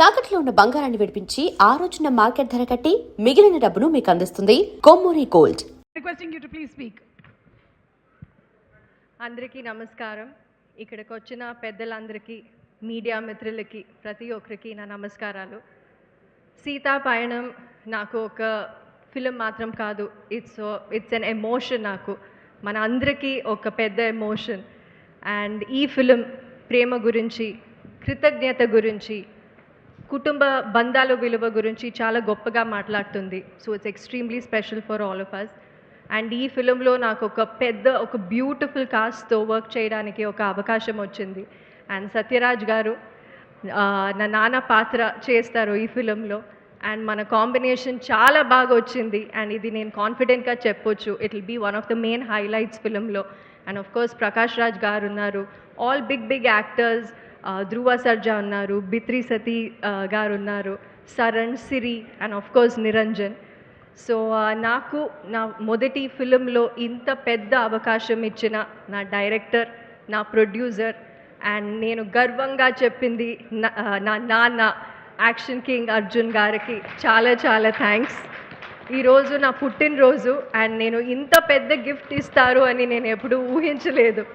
తాకట్లో ఉన్న బంగారాన్ని విడిపించి ఆ రోజున మార్కెట్ ధర కట్టి మిగిలిన డబ్బును మీకు అందిస్తుంది Kommuri gold. Requesting you to please speak. అందరికీ నమస్కారం. ఇక్కడికి వచ్చిన పెద్దలందరికీ, మీడియా మిత్రులకి, ప్రతి ఒక్కరికి నా నమస్కారాలు. సీతా పయణం నాకు ఒక ఫిలిం మాత్రం కాదు, ఇట్స్ ఎన్ ఎమోషన్. నాకు మన అందరికీ ఒక పెద్ద ఎమోషన్. అండ్ ఈ ఫిలిం ప్రేమ గురించి, కృతజ్ఞత గురించి, కుటుంబ బంధాల విలువ గురించి చాలా గొప్పగా మాట్లాడుతుంది. So it's extremely special for all of us. And ఈ ఫిలింలో నాకు ఒక బ్యూటిఫుల్ కాస్ట్తో వర్క్ చేయడానికి ఒక అవకాశం వచ్చింది. అండ్ సత్యరాజ్ గారు నా నాన్న పాత్ర చేస్తారు ఈ ఫిలింలో. అండ్ మన కాంబినేషన్ చాలా బాగా వచ్చింది. అండ్ ఇది నేను కాన్ఫిడెంట్గా చెప్పొచ్చు, it will be one of the main highlights ఫిలింలో. And of course Prakash Raj గారు ఉన్నారు, all big actors. Dhruva Sarja ఉన్నారు, బిత్రి సతీ గారు ఉన్నారు, Saran, Siri and of course Niranjan. So నాకు నా మొదటి ఫిలింలో ఇంత పెద్ద అవకాశం ఇచ్చిన నా డైరెక్టర్, నా ప్రొడ్యూసర్, అండ్ నేను గర్వంగా చెప్పింది నా నాన్న యాక్షన్ కింగ్ అర్జున్ గారికి చాలా చాలా థ్యాంక్స్. ఈరోజు నా పుట్టినరోజు అండ్ నేను ఇంత పెద్ద గిఫ్ట్ ఇస్తారు అని నేను ఎప్పుడూ ఊహించలేదు.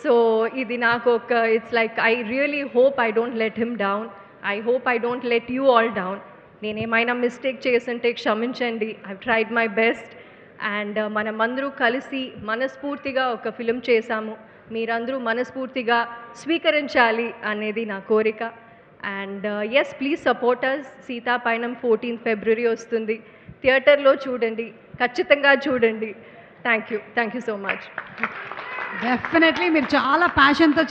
సో ఇది నాకు it's like I really hope I don't let him down. I hope I don't let you all down. నేనేమైనా మిస్టేక్ చేస్తుంటే క్షమించండి. I tried my best. And మనమందరూ కలిసి మనస్ఫూర్తిగా ఒక ఫిలిం చేశాము. మీరందరూ మనస్ఫూర్తిగా స్వీకరించాలి అనేది నా కోరిక. And yes, please support us. Seetha Payanam 14 February వస్తుంది. థియేటర్లో చూడండి, ఖచ్చితంగా చూడండి. Thank you so much. Definitely మీరు చాలా ప్యాషన్తో